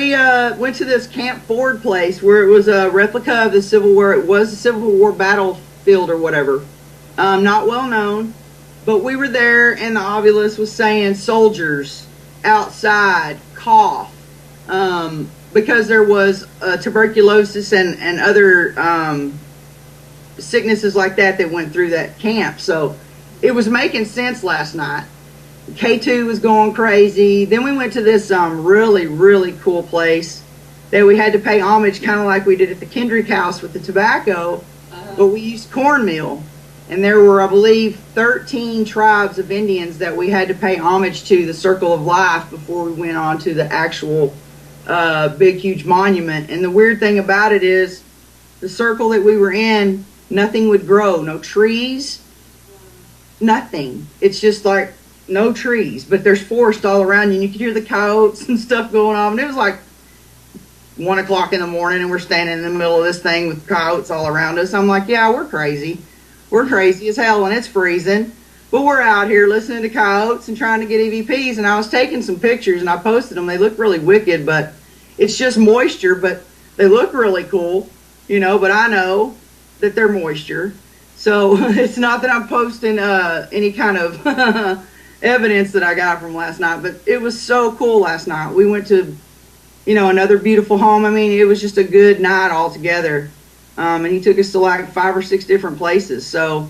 we went to this Camp Ford place where it was a replica of the Civil War. It was a Civil War battlefield or whatever. Not well known, but we were there, and the obelisk was saying soldiers outside, cough, because there was tuberculosis and other sicknesses like that went through that camp. So it was making sense last night. K2 was going crazy. Then we went to this really, really cool place that we had to pay homage, kind of like we did at the Kendrick House with the tobacco, but we used cornmeal. And there were, I believe, 13 tribes of Indians that we had to pay homage to, the Circle of Life, before we went on to the actual big, huge monument. And the weird thing about it is the circle that we were in, nothing would grow. No trees, nothing. It's just like no trees, but there's forest all around you, and you could hear the coyotes and stuff going on. And it was like 1 o'clock in the morning, and we're standing in the middle of this thing with coyotes all around us. I'm like, yeah, we're crazy. We're crazy as hell, and it's freezing. But we're out here listening to coyotes and trying to get EVPs, and I was taking some pictures, and I posted them. They look really wicked, but it's just moisture, but they look really cool, you know, but I know that they're moisture. So it's not that I'm posting any kind of evidence that I got from last night, but it was so cool last night. We went to, you know, another beautiful home. I mean, it was just a good night altogether. And he took us to like 5 or 6 different places. So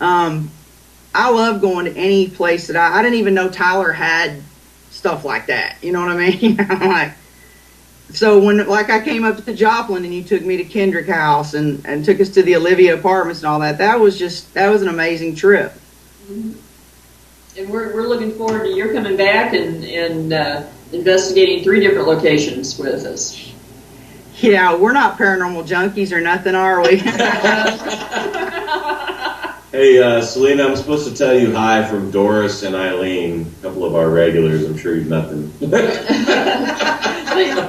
I love going to any place that I didn't even know Tyler had stuff like that. You know what I mean? I'm like, so when, like, I came up to Joplin and you took me to Kendrick House and took us to the Olivia Apartments and all that, that was an amazing trip. Mm-hmm. And we're looking forward to your coming back and investigating 3 different locations with us. Yeah, we're not paranormal junkies or nothing, are we? Hey, Selena, I'm supposed to tell you hi from Doris and Eileen, a couple of our regulars. I'm sure you've met them.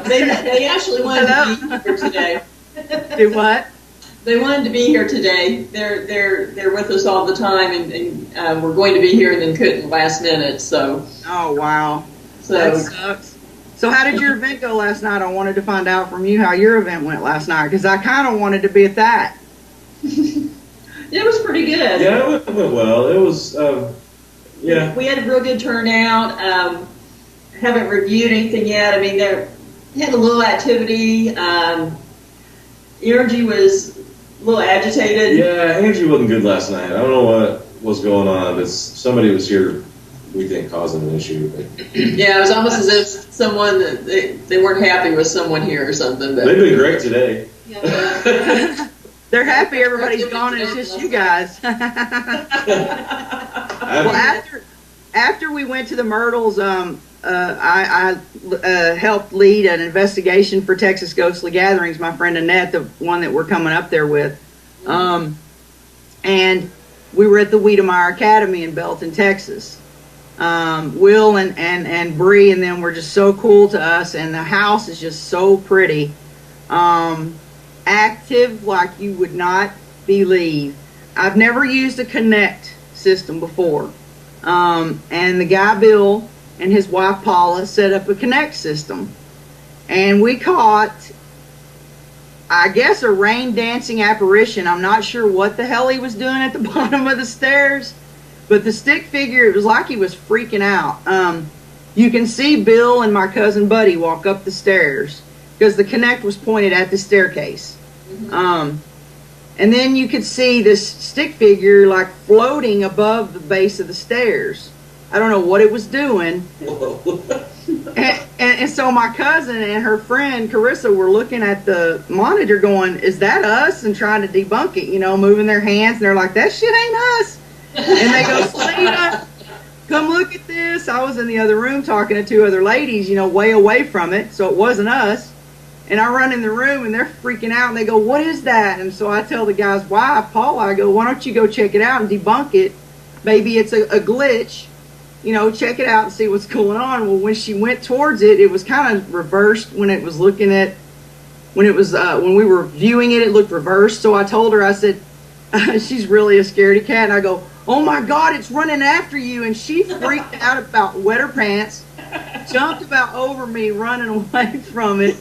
They actually wanted to be here today. Do what? They wanted to be here today. They're with us all the time, and we're going to be here and then couldn't last minute. So. Oh wow. That sucks. So how did your event go last night? I wanted to find out from you how your event went last night, because I kind of wanted to be at that. It was pretty good. Yeah, it went well. It was, yeah. We had a real good turnout. Haven't reviewed anything yet. I mean, there had a little activity. Energy was a little agitated. Yeah, energy wasn't good last night. I don't know what was going on, but somebody was here, we think, causing an issue. But. Yeah, it was almost as if someone, they weren't happy with someone here or something. But. They've been great today. Yeah. They're happy everybody's gone and it's just you guys. Well, after we went to the Myrtles, I helped lead an investigation for Texas Ghostly Gatherings, my friend Annette, the one that we're coming up there with. And we were at the Wiedemeyer Academy in Belton, Texas. Will and Bree and them were just so cool to us, and the house is just so pretty. Active like you would not believe. I've never used a Connect system before. And the guy Bill and his wife Paula set up a Connect system. And we caught, I guess, a rain dancing apparition. I'm not sure what the hell he was doing at the bottom of the stairs. But the stick figure, it was like he was freaking out. You can see Bill and my cousin Buddy walk up the stairs because the Connect was pointed at the staircase. Mm-hmm. And then you could see this stick figure like floating above the base of the stairs. I don't know what it was doing. and so my cousin and her friend Carissa were looking at the monitor going, is that us? And trying to debunk it, you know, moving their hands. And they're like, that shit ain't us. And they go, Selena, come look at this. I was in the other room talking to 2 other ladies, you know, way away from it. So it wasn't us. And I run in the room and they're freaking out and they go, what is that? And so I tell the guy's wife, Paula, I go, why don't you go check it out and debunk it? Maybe it's a glitch. You know, check it out and see what's going on. Well, when she went towards it, it was kind of reversed when it was looking at, when we were viewing it, it looked reversed. So I told her, I said, she's really a scaredy cat. And I go, oh my God, it's running after you. And she freaked out about wet her pants, jumped about over me, running away from it.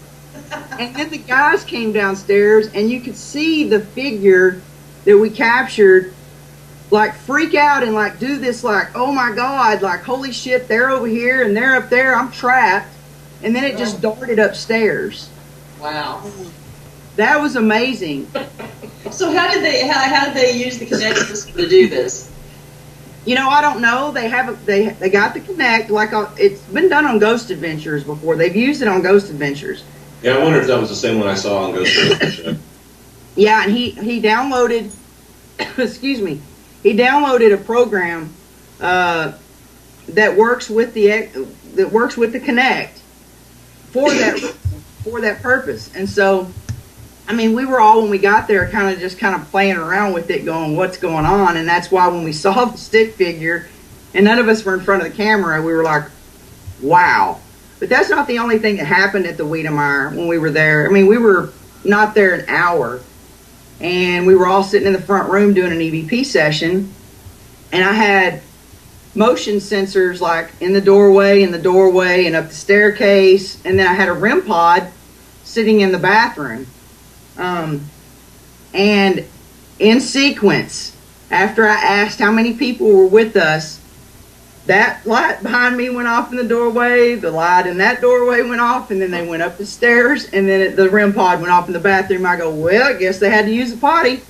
And then the guys came downstairs, and you could see the figure that we captured, like, freak out and, like, do this, like, oh my God, like, holy shit, they're over here and they're up there, I'm trapped. And then it just darted upstairs. Wow. That was amazing. So how did they use the Kinect system to do this? You know, I don't know. They got the Kinect, like, it's been done on Ghost Adventures before. They've used it on Ghost Adventures. Yeah, I wonder if that was the same one I saw on Ghost Adventures. Yeah, and he downloaded, excuse me, he downloaded a program that works with the Kinect for that purpose. And so, I mean, we were all, when we got there, kind of playing around with it, going, what's going on? And that's why when we saw the stick figure, and none of us were in front of the camera, we were like, wow. But that's not the only thing that happened at the Wiedemeyer when we were there. I mean, we were not there an hour, and we were all sitting in the front room doing an EVP session, and I had motion sensors like in the doorway, and up the staircase, and then I had a REM pod sitting in the bathroom. And in sequence, after I asked how many people were with us, that light behind me went off in the doorway, the light in that doorway went off, and then they went up the stairs, and then the REM pod went off in the bathroom. I go, well, I guess they had to use the potty.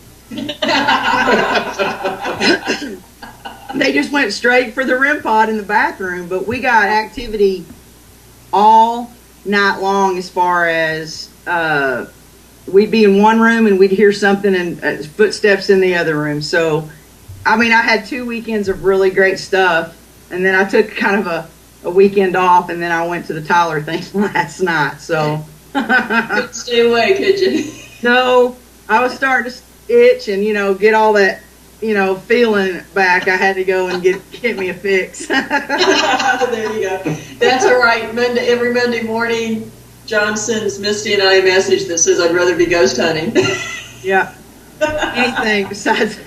They just went straight for the REM pod in the bathroom, but we got activity all night long as far as we'd be in one room and we'd hear something and footsteps in the other room. So, I mean, I had 2 weekends of really great stuff, and then I took kind of a weekend off, and then I went to the Tyler thing last night. So Couldn't stay away, could you? No, I was starting to itch and, get all that, feeling back. I had to go and get me a fix. There you go. That's all right. Every Monday morning, John sends Misty and I a message that says, I'd rather be ghost hunting. Yeah. Anything besides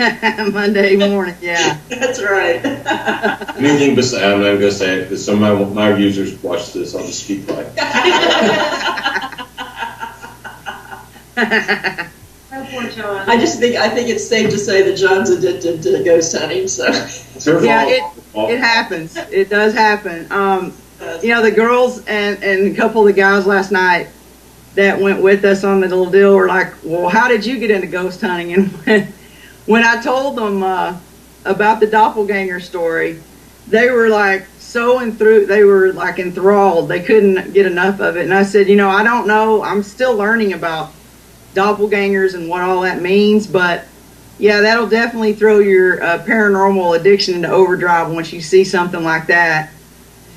Monday morning, yeah. That's right. Anything besides, I'm not going to say it because some of my users watch this. I'll just keep quiet. Poor John. I think it's safe to say that John's addicted to ghost hunting. So yeah, it happens. It does happen. The girls and a couple of the guys last night that went with us on the little deal were like, well, how did you get into ghost hunting? And when I told them about the doppelganger story, they were like they were like enthralled. They couldn't get enough of it. And I said, I don't know. I'm still learning about doppelgangers and what all that means, but yeah, that'll definitely throw your paranormal addiction into overdrive once you see something like that.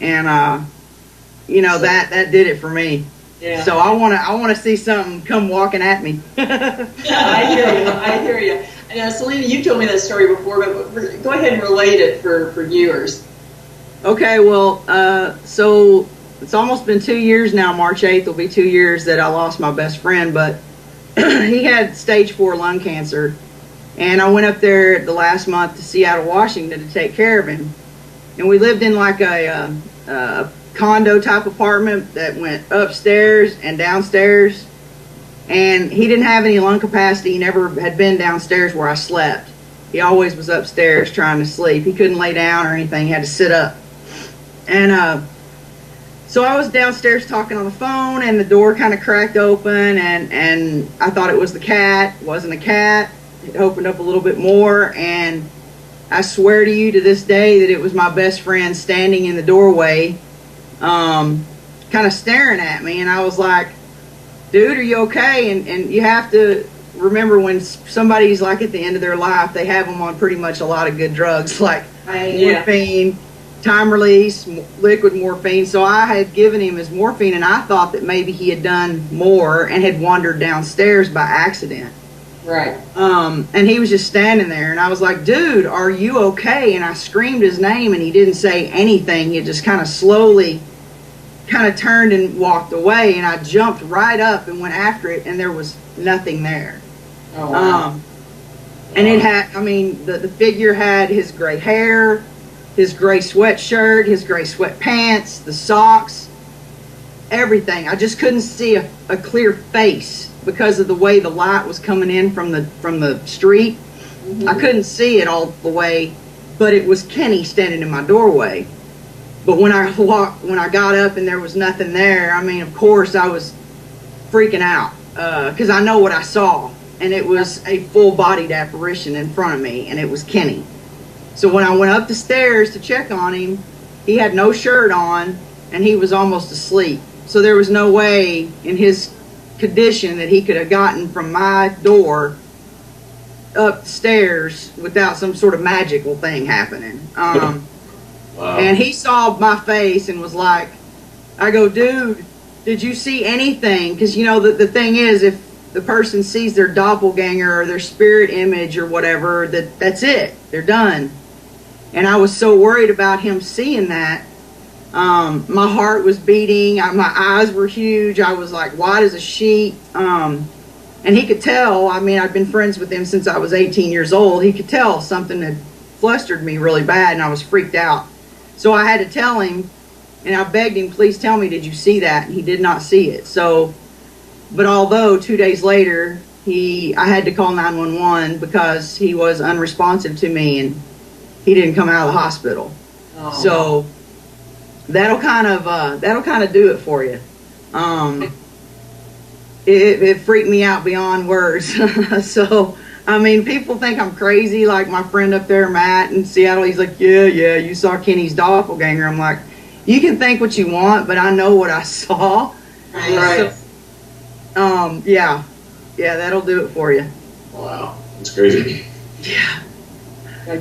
And that did it for me. Yeah. So I want to see something come walking at me. I hear you. And Selena, you told me that story before, but go ahead and relate it for viewers. Okay, well, so it's almost been 2 years now. March 8th will be 2 years that I lost my best friend, but he had stage 4 lung cancer, and I went up there the last month to Seattle, Washington to take care of him. And we lived in like a condo type apartment that went upstairs and downstairs, and he didn't have any lung capacity. He never had been downstairs where I slept. He always was upstairs trying to sleep. He couldn't lay down or anything. He had to sit up. And so I was downstairs talking on the phone, and the door kind of cracked open, and I thought it was the cat. It wasn't a cat. It opened up a little bit more, and I swear to you to this day that it was my best friend standing in the doorway, kind of staring at me. And I was like, dude, are you okay? And you have to remember, when somebody's like at the end of their life, they have them on pretty much a lot of good drugs, like morphine, time release, liquid morphine. So I had given him his morphine, and I thought that maybe he had done more and had wandered downstairs by accident. Right. And he was just standing there, and I was like, dude, are you okay? And I screamed his name, and he didn't say anything. He just kind of slowly turned and walked away, and I jumped right up and went after it, and there was nothing there. Oh, wow. And it had, I mean, the figure had his gray hair, his gray sweatshirt, his gray sweatpants, the socks, everything. I just couldn't see a clear face because of the way the light was coming in from the street. Mm-hmm. I couldn't see it all the way, but it was Kenny standing in my doorway. But when I got up and there was nothing there, I mean, of course I was freaking out because I know what I saw, and it was a full-bodied apparition in front of me, and it was Kenny. So when I went up the stairs to check on him, he had no shirt on, and he was almost asleep. So there was no way in his condition that he could have gotten from my door up the stairs without some sort of magical thing happening. Wow. And he saw my face and was like, I go, dude, did you see anything? Because, you know, the thing is, if the person sees their doppelganger or their spirit image or whatever, that's it. They're done. And I was so worried about him seeing that. My heart was beating. My eyes were huge. I was like white as a sheet. And he could tell. I mean, I'd been friends with him since I was 18 years old. He could tell something had flustered me really bad, and I was freaked out. So I had to tell him, and I begged him, please tell me, did you see that? And he did not see it. So, but although 2 days later, I had to call 911 because he was unresponsive to me, and he didn't come out of the hospital. Oh. So that'll kind of do it for you. It freaked me out beyond words. So, I mean, people think I'm crazy. Like my friend up there, Matt in Seattle, he's like, yeah, you saw Kenny's doppelganger. I'm like, you can think what you want, but I know what I saw. Right. So, yeah, that'll do it for you. Wow, that's crazy. Yeah. I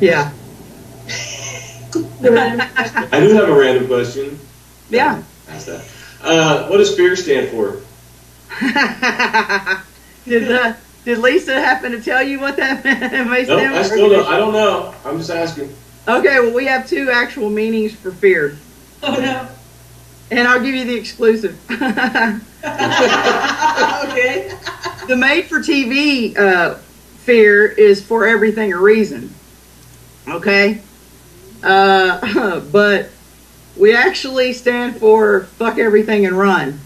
do have a random question. Yeah. Ask that. What does fear stand for? Did Lisa happen to tell you what that may stand for? No, I still don't. I don't know. I'm just asking. Okay, well, we have two actual meanings for fear. Oh, no. And I'll give you the exclusive. Okay. The made-for-TV fear is for everything a reason. Okay? But we actually stand for fuck everything and run.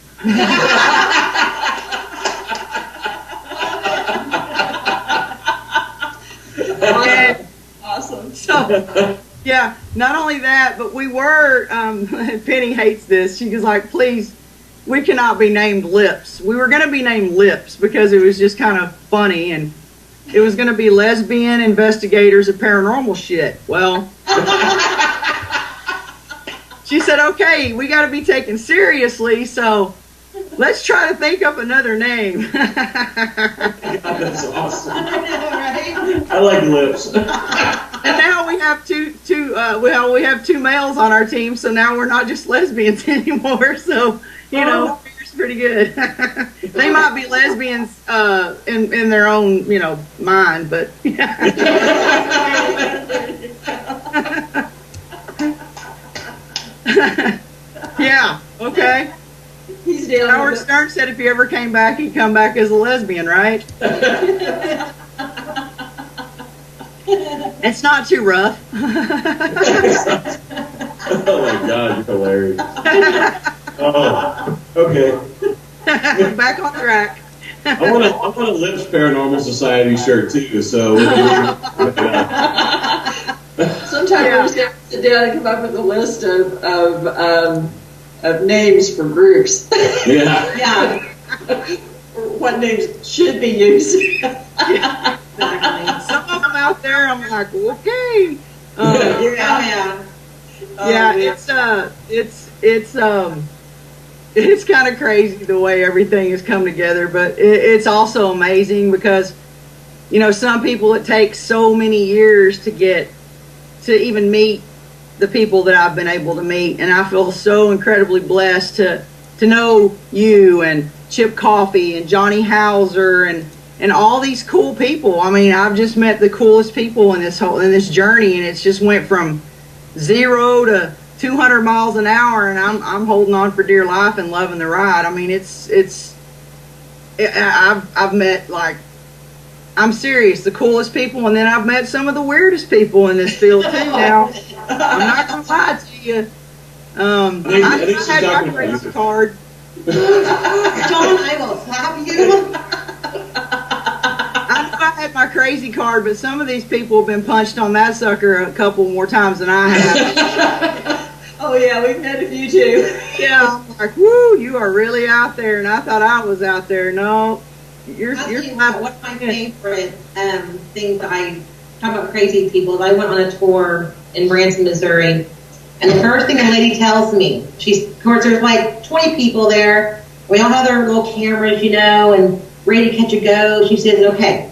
Awesome. So, yeah, not only that, but we were, Penny hates this. She was like, please, we cannot be named Lips. We were going to be named Lips because it was just kind of funny, and it was going to be lesbian investigators of paranormal shit. Well, she said, okay, we got to be taken seriously, so let's try to think up another name. That's awesome. I like Lips. And now we have we have two males on our team, so now we're not just lesbians anymore. So, you know, it's pretty good. They might be lesbians in their own, mind, but yeah, okay. He's dealing Howard with Stern said if he ever came back, he'd come back as a lesbian, right? It's not too rough. Oh my God, you're hilarious. Oh, okay. Back on track. I want a Lips Paranormal Society shirt too. So sometimes we just have to sit down and come up with a list of names for groups. Yeah. Yeah. What names should be used. Yeah, exactly. Some of them out there, I'm like, okay. It's kind of crazy the way everything has come together, but it's also amazing because, some people it takes so many years to get to even meet the people that I've been able to meet, and I feel so incredibly blessed to know you and Chip Coffey and Johnny Hauser and all these cool people. I mean, I've just met the coolest people in this journey, and it's just went from 0 to 200 miles an hour, and I'm holding on for dear life and loving the ride. I mean, I've met like I'm serious, the coolest people, and then I've met some of the weirdest people in this field too. Now, I'm not gonna lie to you. I had my crazy card. John, I will slap you. I know I had my crazy card, but some of these people have been punched on that sucker a couple more times than I have. Oh yeah, we've had a few too. Yeah, I'm like, woo, you are really out there, and I thought I was out there. No, you're not. One of my favorite things that I talk about crazy people is I went on a tour in Branson, Missouri, and the first thing the lady tells me, of course, there's like 20 people there. We all have their little cameras, and ready to catch a ghost. She says, okay,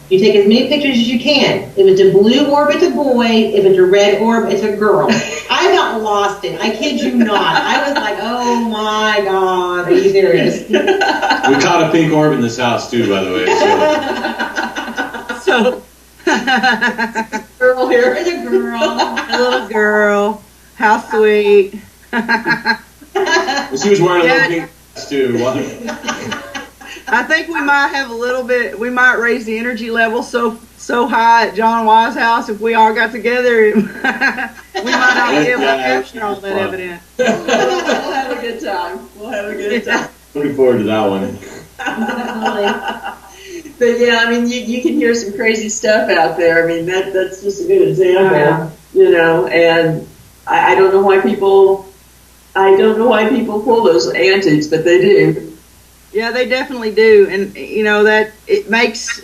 you take as many pictures as you can. If it's a blue orb, it's a boy. If it's a red orb, it's a girl. I got lost it. I kid you not. I was like, oh my God, are you serious? We caught a pink orb in this house too, by the way. So Girl here. There's a girl. a little girl. How sweet. Well, she was wearing a little pink dress too. I think we might have a little bit. We might raise the energy level so high at John Wise' house if we all got together. We might not be able to capture all that evidence. We'll have a good time. We'll have a good time. Looking forward to that one. But yeah, I mean, you can hear some crazy stuff out there. I mean, that's just a good example, And I don't know why people pull those antics, but they do. Yeah, they definitely do, and that it makes.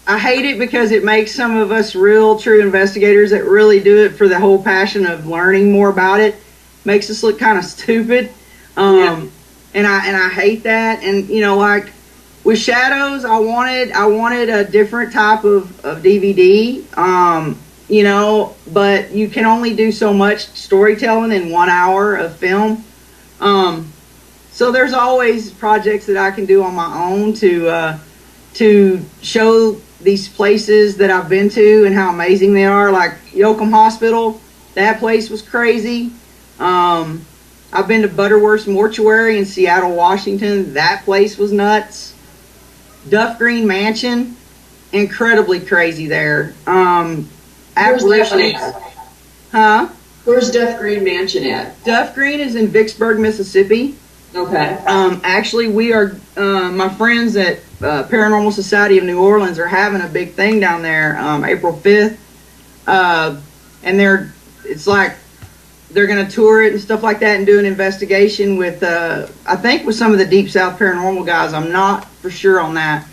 I hate it because it makes some of us real true investigators that really do it for the whole passion of learning more about it. Makes us look kind of stupid, and I hate that. And like with Shadows, I wanted a different type of DVD. But you can only do so much storytelling in 1 hour of film. So there's always projects that I can do on my own to show these places that I've been to and how amazing they are. Like Yoakum Hospital, that place was crazy. I've been to Butterworth's Mortuary in Seattle, Washington. That place was nuts. Duff Green Mansion, incredibly crazy there. Where's that one at? Huh? Where's Duff Green Mansion at? Duff Green is in Vicksburg, Mississippi. Okay. Actually, we are, my friends at Paranormal Society of New Orleans are having a big thing down there, April 5th. And it's like, they're going to tour it and stuff like that and do an investigation with, I think with some of the Deep South Paranormal guys. I'm not for sure on that,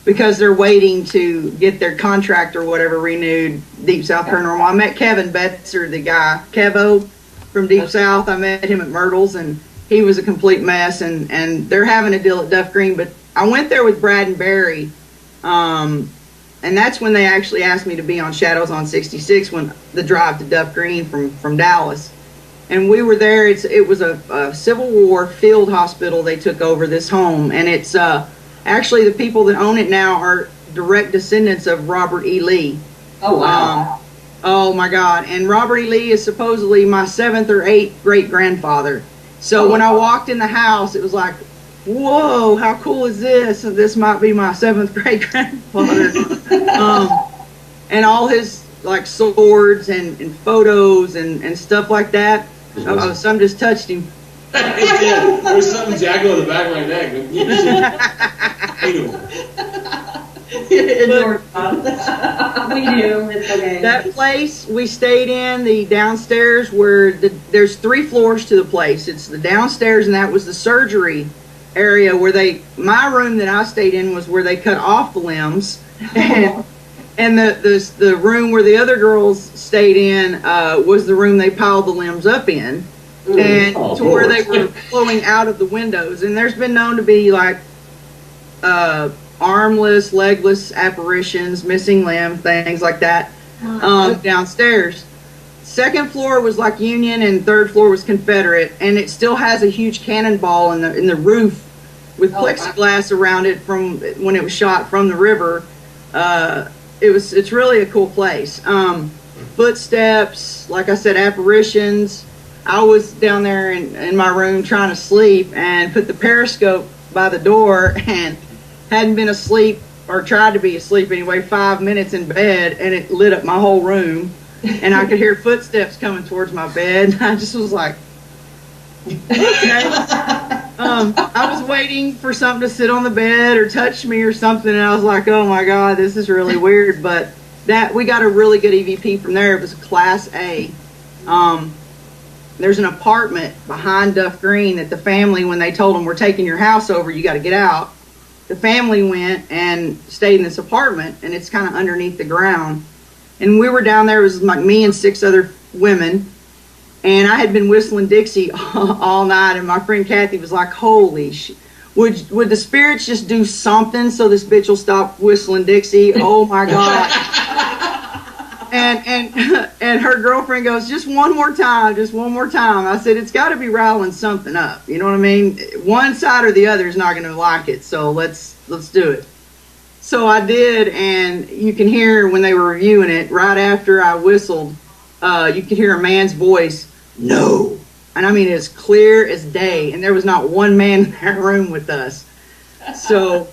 because they're waiting to get their contract or whatever renewed, Deep South Paranormal. I met Kevin Betzer, the guy, Kevo from Deep South. I met him at Myrtle's, and he was a complete mess, and they're having a deal at Duff Green. But I went there with Brad and Barry, and that's when they actually asked me to be on Shadows on 66, when the drive to Duff Green from Dallas. And we were there. It was a Civil War field hospital. They took over this home, and it's actually the people that own it now are direct descendants of Robert E. Lee. Oh, wow. Oh, my God. And Robert E. Lee is supposedly my 7th or 8th great-grandfather. So when I walked in the house, it was like, whoa, how cool is this? And this might be my 7th great-grandfather. And all his, like, swords and photos and stuff like that. Some just touched him. Yeah, there's something jackal in the back of my neck. We do. It's okay. That place we stayed in, the downstairs where there's 3 floors to the place. It's the downstairs, and that was the surgery area where my room that I stayed in was where they cut off the limbs. And the room where the other girls stayed in was the room they piled the limbs up in. And to where they were flowing out of the windows. And there's been known to be like armless, legless apparitions, missing limb, things like that downstairs. 2nd floor was like Union, and 3rd floor was Confederate. And it still has a huge cannonball in the roof with plexiglass around it from when it was shot from the river. It's really a cool place. Footsteps, like I said, apparitions. I was down there in my room trying to sleep and put the periscope by the door and hadn't been asleep or tried to be asleep anyway, 5 minutes in bed, and it lit up my whole room, and I could hear footsteps coming towards my bed. I just was like, okay. I was waiting for something to sit on the bed or touch me or something, and I was like, oh my God, this is really weird. But that we got a really good EVP from there. It was Class A. There's an apartment behind Duff Green that the family, when they told them, we're taking your house over, you got to get out, the family went and stayed in this apartment, and it's kind of underneath the ground. And we were down there, it was like me and 6 other women, and I had been whistling Dixie all night, and my friend Kathy was like, holy shit. Would the spirits just do something so this bitch will stop whistling Dixie? Oh my God. And her girlfriend goes, just one more time. I said, it's got to be riling something up. You know what I mean? One side or the other is not going to like it, so let's do it. So I did, and you can hear when they were reviewing it, right after I whistled, you could hear a man's voice, no. And I mean, as clear as day, and there was not one man in that room with us. So,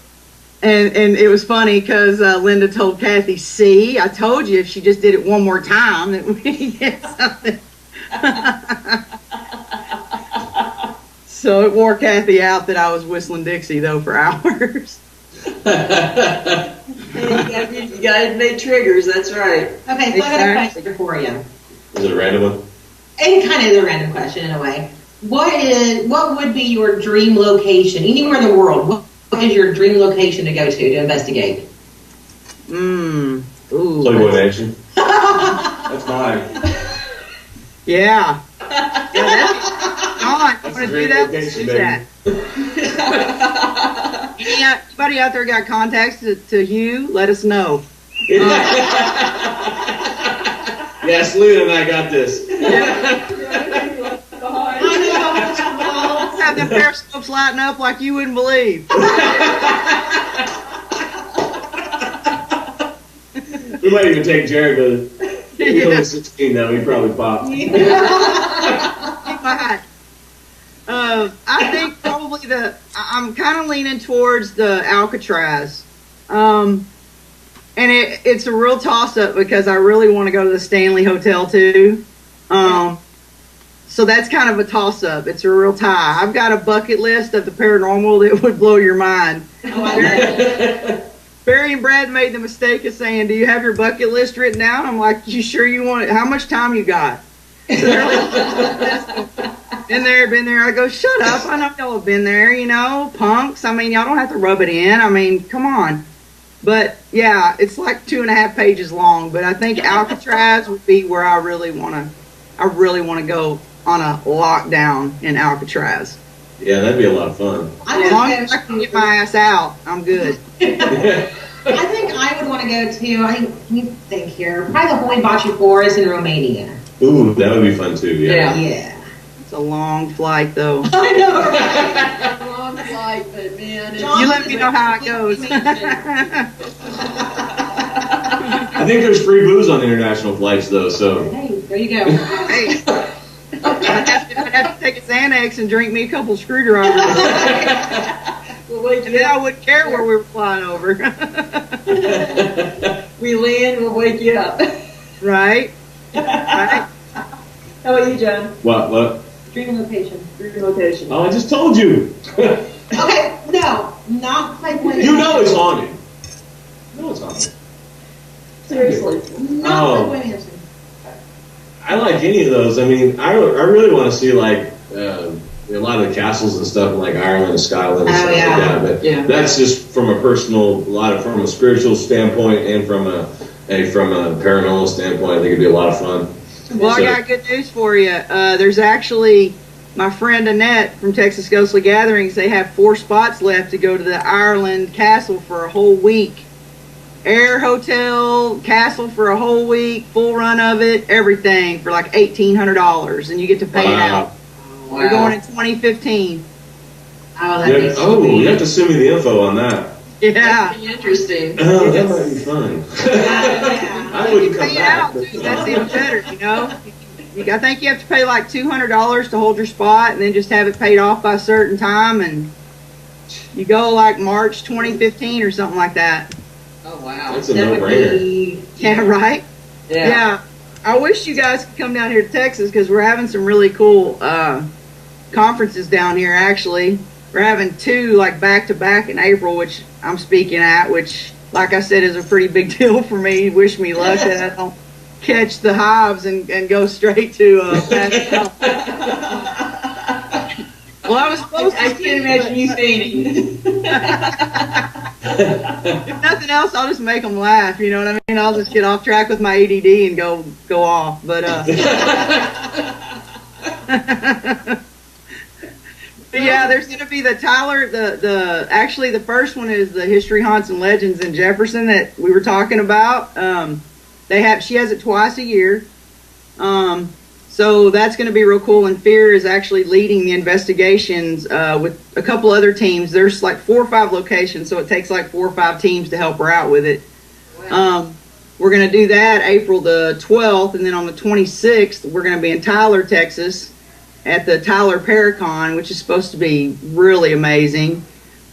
and it was funny because Linda told Kathy, see, I told you if she just did it one more time that we'd get something. So it wore Kathy out that I was whistling Dixie, though, for hours. Hey, you gotta make triggers, that's right. Okay, so I got a question for you. Is it a random one? And kind of is a random question in a way. What would be your dream location anywhere in the world? What is your dream location to go to investigate? Ooh. Playboy Mansion. That's mine. Yeah. I want to do that. Let's do that. Anybody out there got contacts to Hugh? Let us know. Yeah, Selena and I got this. Have the periscopes lighting up like you wouldn't believe. We might even take Jared with us. He's only 16 now, he probably popped. He might. I think probably I'm kind of leaning towards the Alcatraz. And it's a real toss-up because I really want to go to the Stanley Hotel too. So that's kind of a toss-up. It's a real tie. I've got a bucket list of the paranormal that would blow your mind. Barry and Brad made the mistake of saying, do you have your bucket list written down? I'm like, you sure you want it? How much time you got? So they're like, been there. I go, shut up. I know y'all have been there, punks. I mean, y'all don't have to rub it in. I mean, come on. But yeah, it's like 2.5 pages long. But I think Alcatraz would be where I really want to go on a lockdown in Alcatraz. Yeah, that'd be a lot of fun. As long as I can get my ass out, I'm good. I think I would want to go to, let me think here, probably the Holy Baci Forest in Romania. Ooh, that would be fun too, yeah. Yeah. It's a long flight, though. I know, right? Long flight, but man. You let me know how it goes. I think there's free booze on international flights, though, so. Hey, there you go. Hey. I'd have to take a Xanax and drink me a couple screwdrivers. And then I wouldn't care where we were flying over. We land, we'll wake you up. Right? How about you, John? What? Dream location. Oh, I just told you. Okay, no, not Playboy. You know it's haunted. You know it's haunted. Seriously. Not Playboy Mansion. I like any of those. I mean, I really want to see like a lot of the castles and stuff in like Ireland and Scotland and stuff like that. But that's just from a personal, from a spiritual standpoint and from a paranormal standpoint. I think it'd be a lot of fun. Well, I got good news for you. There's actually my friend Annette from Texas Ghostly Gatherings. They have 4 spots left to go to the Ireland Castle for a whole week. Air hotel, castle for a whole week, full run of it, everything for like $1,800, and you get to pay it out. Wow. We're going in 2015. Oh, that'd be you have to send me the info on that. Yeah. That'd be interesting. Oh, that might be fun. I wouldn't come back. That's even better, I think you have to pay like $200 to hold your spot, and then just have it paid off by a certain time, and you go like March 2015 or something like that. Oh, wow. That's a no-brainer. Yeah, right? Yeah. I wish you guys could come down here to Texas because we're having some really cool conferences down here, actually. We're having 2, like, back-to-back in April, which I'm speaking at, which, like I said, is a pretty big deal for me. Wish me luck that I don't catch the hives and go straight to Well, I was supposed to. I can't imagine you fainting. If nothing else, I'll just make them laugh. You know what I mean? I'll just get off track with my ADD and go off. But but yeah, there's going to be the Tyler. Actually the first one is the History, Haunts, and Legends in Jefferson that we were talking about. She has it twice a year. So that's going to be real cool. And Fear is actually leading the investigations with a couple other teams. There's like 4 or 5 locations, so it takes like 4 or 5 teams to help her out with it. Wow. We're going to do that April the 12th, and then on the 26th, we're going to be in Tyler, Texas, at the Tyler Paracon, which is supposed to be really amazing.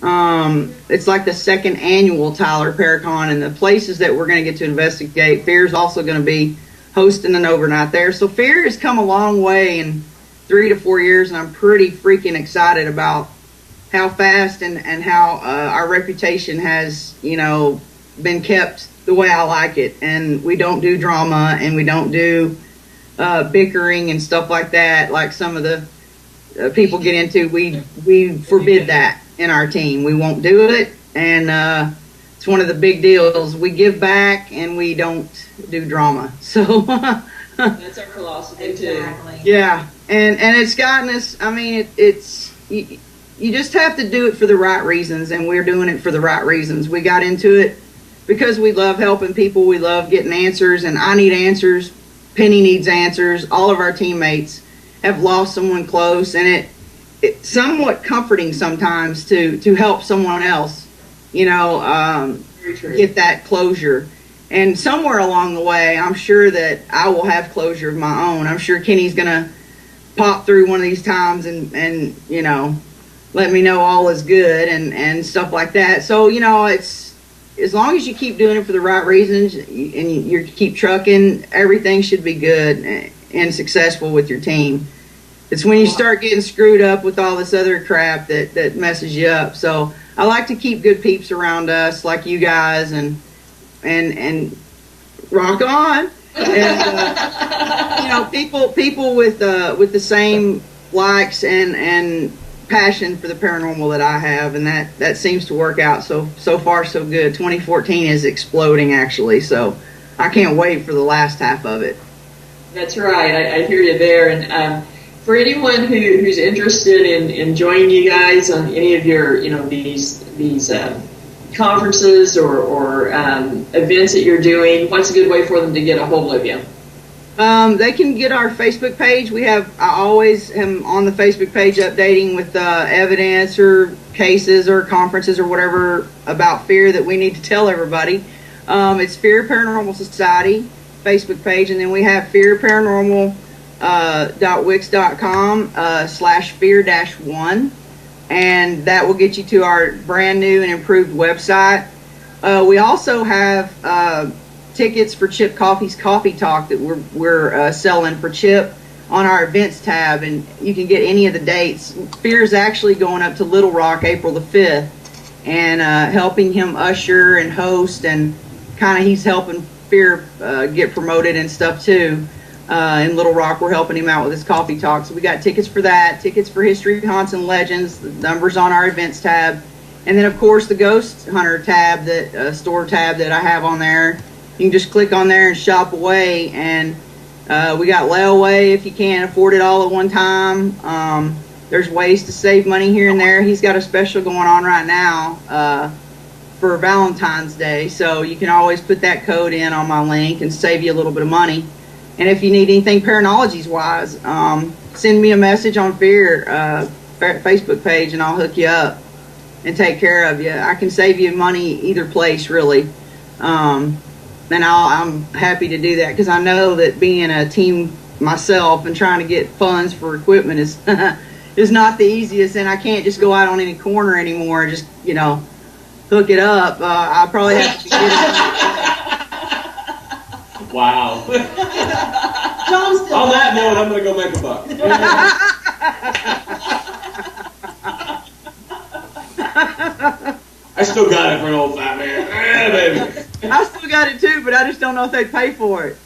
It's like the 2nd annual Tyler Paracon, and the places that we're going to get to investigate. Fear is also going to be hosting an overnight there. So Fear has come a long way in 3 to 4 years, and I'm pretty freaking excited about how fast and how our reputation has, been kept the way I like it. And we don't do drama, and we don't do bickering and stuff like that, like some of the people get into. We forbid that in our team. We won't do it, and it's one of the big deals. We give back, and we don't do drama. So that's our philosophy too. Yeah, and it's gotten us. I mean, it's you just have to do it for the right reasons, and we're doing it for the right reasons. We got into it because we love helping people. We love getting answers, and I need answers. Penny needs answers. All of our teammates have lost someone close, and it's somewhat comforting sometimes to help someone else, get that closure. And somewhere along the way, I'm sure that I will have closure of my own. I'm sure Kenny's going to pop through one of these times and let me know all is good and stuff like that. So, it's as long as you keep doing it for the right reasons and you keep trucking, everything should be good and successful with your team. It's when you start getting screwed up with all this other crap that messes you up. So I like to keep good peeps around us, like you guys, and rock on. And people with the same likes and passion for the paranormal that I have, and that seems to work out so far so good. 2014 is exploding, actually, so I can't wait for the last half of it. That's right. I hear you there. And for anyone who's interested in joining you guys on any of your these conferences or events that you're doing, what's a good way for them to get a hold of you? They can get our Facebook page. I always am on the Facebook page updating with evidence or cases or conferences or whatever about fear that we need to tell everybody. It's Fear Paranormal Society Facebook page, and then we have fearparanormal.wix.com/fear-1, and that will get you to our brand new and improved website. We also have tickets for Chip Coffee's Coffee Talk that we're selling for Chip on our events tab, and you can get any of the dates. Fear is actually going up to Little Rock April the 5th and helping him usher and host, and kind of he's helping Fear get promoted and stuff too. In Little Rock, we're helping him out with his coffee talk. So we got tickets for that, tickets for History, Haunts, and Legends, the numbers on our events tab, and then of course the Ghost Hunter tab, that store tab that I have on there. You can just click on there and shop away, and we got layaway if you can't afford it all at one time. There's ways to save money here and there. He's got a special going on right now for Valentine's Day, so you can always put that code in on my link and save you a little bit of money. And if you need anything Paranologies wise, send me a message on Fear Facebook page, and I'll hook you up and take care of you. I can save you money either place, really. And I'm happy to do that, because I know that being a team myself and trying to get funds for equipment is is not the easiest, and I can't just go out on any corner anymore and just hook it up. I probably have to get it. Wow. John's still On that note, I'm going to go make a buck. I still got it for an old fat man. Baby. I still got it too, but I just don't know if they'd pay for it.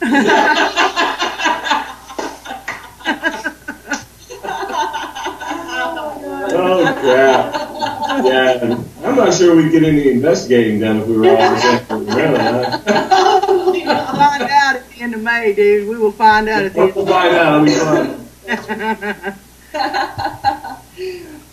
Oh, crap. Yeah, I'm not sure we'd get any investigating done if we were all the same. We'll find out at the end of May, dude. We will find out at the end of May. We'll find out. It'll be fun.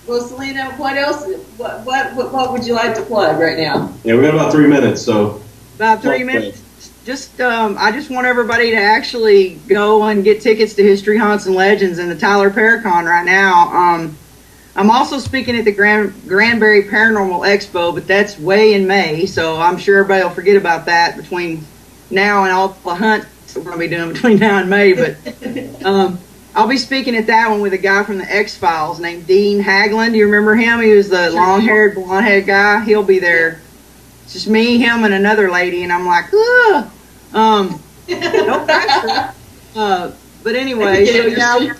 Well, Selena, what else? What would you like to plug right now? Yeah, we got about 3 minutes, so. About 3 minutes. Just, I just want everybody to actually go and get tickets to History, Haunts, and Legends and the Tyler Paracon right now. I'm also speaking at the Granbury Paranormal Expo, but that's way in May, so I'm sure everybody will forget about that between now and all the hunts we're going to be doing between now and May. But I'll be speaking at that one with a guy from the X-Files named Dean Haglund. Do you remember him? He was the long-haired, blonde-headed guy. He'll be there. It's just me, him, and another lady, and I'm like, ugh. No pressure. But anyway, so yeah,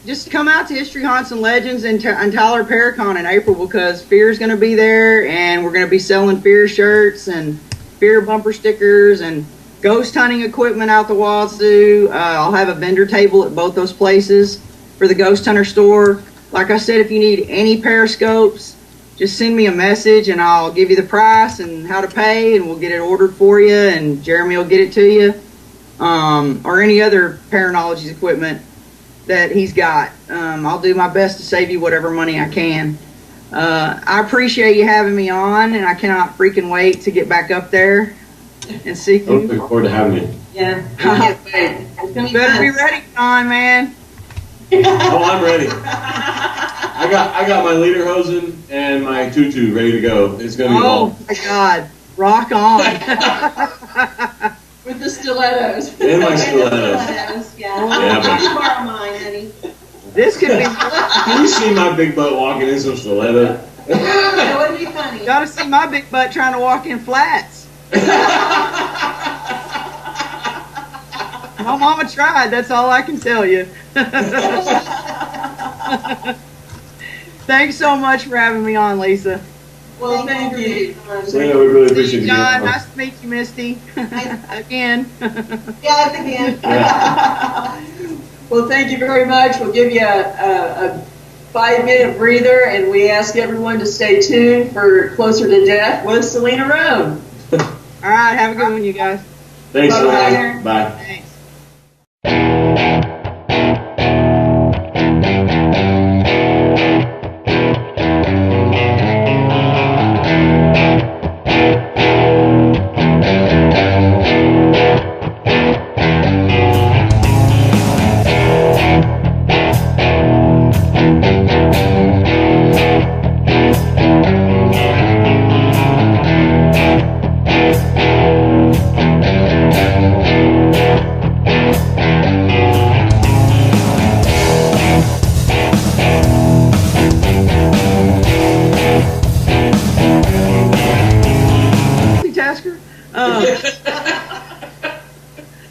just come out to History, Haunts, and Legends and Tyler Paracon in April, because Fear's going to be there, and we're going to be selling Fear shirts and Fear bumper stickers and ghost hunting equipment out the wazoo. I'll have a vendor table at both those places for the Ghost Hunter store. Like I said, if you need any periscopes, just send me a message and I'll give you the price and how to pay, and we'll get it ordered for you, and Jeremy will get it to you. Or any other Paranologies equipment that he's got. I'll do my best to save you whatever money I can. I appreciate you having me on, and I cannot freaking wait to get back up there and see you. I'm looking forward to having you. Yeah. Can't wait. It's gonna be Better fun. be ready, John, man. Oh, I'm ready. I got my lederhosen and my tutu ready to go. It's gonna be Oh my God, rock on. With the stilettos. And my stilettos. Yeah. Yeah, but- You borrow mine, honey. This could be. Can you see my big butt walking in some stilettos? That would be funny. Gotta see my big butt trying to walk in flats. My mama tried. That's all I can tell you. Thanks so much for having me on, Lisa. Well, thank you. Selena, we really appreciate you. John, nice to meet you, Misty. Again. Yeah, again. Well, thank you very much. We'll give you a 5-minute breather, and we ask everyone to stay tuned for Closer to Death with Selena Rome. All right, have a good one, you guys. Thanks, Bye-bye. Selena. Bye. Thanks.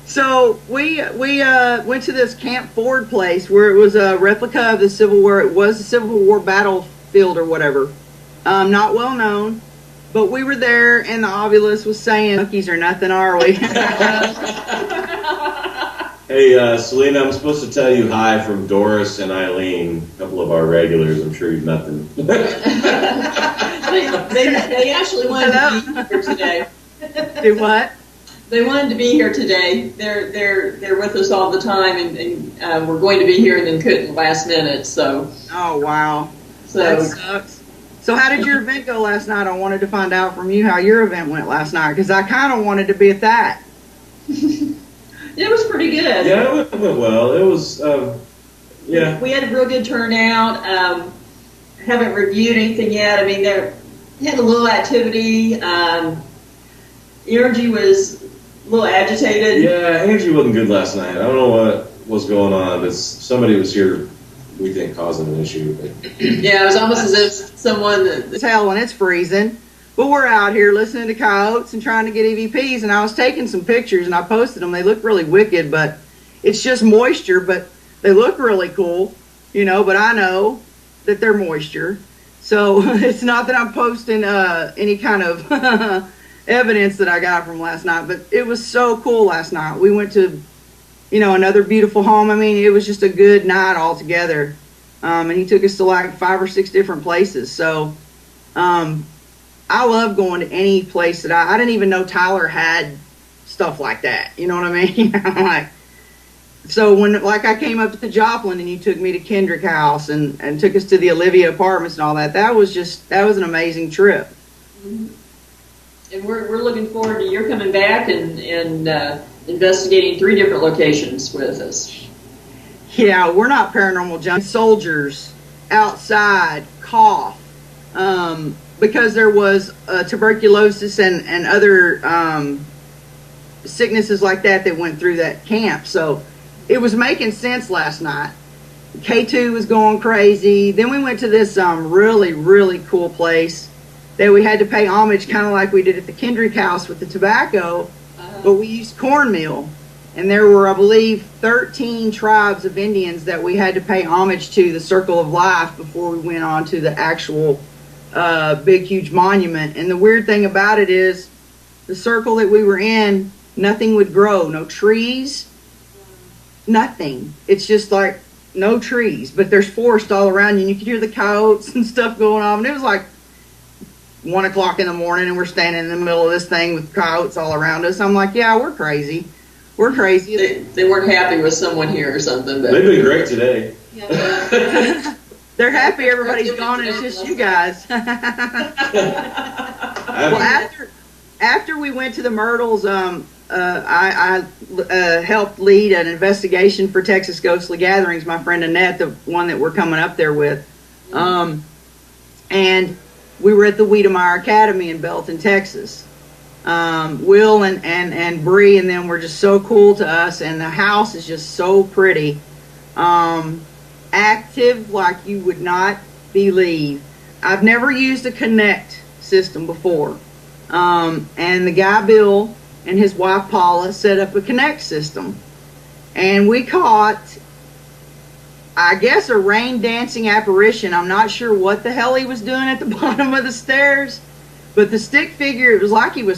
So we went to this Camp Ford place where it was a replica of the Civil War. It was a Civil War battlefield or whatever. Not well known, but we were there, and the obelisk was saying, "Monkeys are nothing, are we?" Hey, Selena, I'm supposed to tell you hi from Doris and Eileen, a couple of our regulars. I'm sure you've met them. They actually wanted to be here today. Do what? They wanted to be here today. They're with us all the time, and we're going to be here and then couldn't last minute. So. Oh wow. So. That sucks. So how did your event go last night? I wanted to find out from you how your event went last night, because I kind of wanted to be at that. It was pretty good. Yeah, it went well. It was, yeah. We had a real good turnout. Haven't reviewed anything yet. I mean, there had a little activity. Energy was a little agitated. Yeah, energy wasn't good last night. I don't know what was going on, but somebody was here, we think, causing an issue. But. Yeah, it was almost as if someone... It's hell when it's freezing. But we're out here listening to coyotes and trying to get EVPs, and I was taking some pictures and I posted them. They look really wicked, but it's just moisture, but they look really cool, you know, but I know that they're moisture. So it's not that I'm posting any kind of evidence that I got from last night, but it was so cool last night. We went to, you know, another beautiful home. I mean, it was just a good night altogether. And he took us to like 5 or 6 different places. So I love going to any place that I didn't even know Tyler had stuff like that. You know what I mean? I'm like, so when, like, I came up to the Joplin and you took me to Kendrick House and took us to the Olivia Apartments and all that, that was an amazing trip. Mm-hmm. And we're looking forward to your coming back and investigating 3 different locations with us. Yeah, we're not paranormal junkies. Soldiers outside cough because there was tuberculosis and other sicknesses like that went through that camp. So it was making sense last night. K2 was going crazy. Then we went to this really, really cool place that we had to pay homage, kind of like we did at the Kendrick House with the tobacco, but we used cornmeal. And there were, I believe, 13 tribes of Indians that we had to pay homage to, the Circle of Life, before we went on to the actual big, huge monument. And the weird thing about it is, the circle that we were in, nothing would grow. No trees, nothing. It's just like no trees, but there's forest all around you, and you could hear the coyotes and stuff going on. And it was like 1 o'clock in the morning, and we're standing in the middle of this thing with coyotes all around us. I'm like, yeah, we're crazy. We're crazy. They weren't happy with someone here or something. But they've been great today. Yeah. They're happy everybody's gone and it's just you guys. Well, after we went to the Myrtles, I helped lead an investigation for Texas Ghostly Gatherings, my friend Annette, the one that we're coming up there with. And we were at the Wiedemeyer Academy in Belton, Texas. Will and Bree and them were just so cool to us, and the house is just so pretty. Active like you would not believe. I've never used a Connect system before. And the guy Bill and his wife Paula set up a Connect system. And we caught, I guess, a rain dancing apparition. I'm not sure what the hell he was doing at the bottom of the stairs, but the stick figure, it was like he was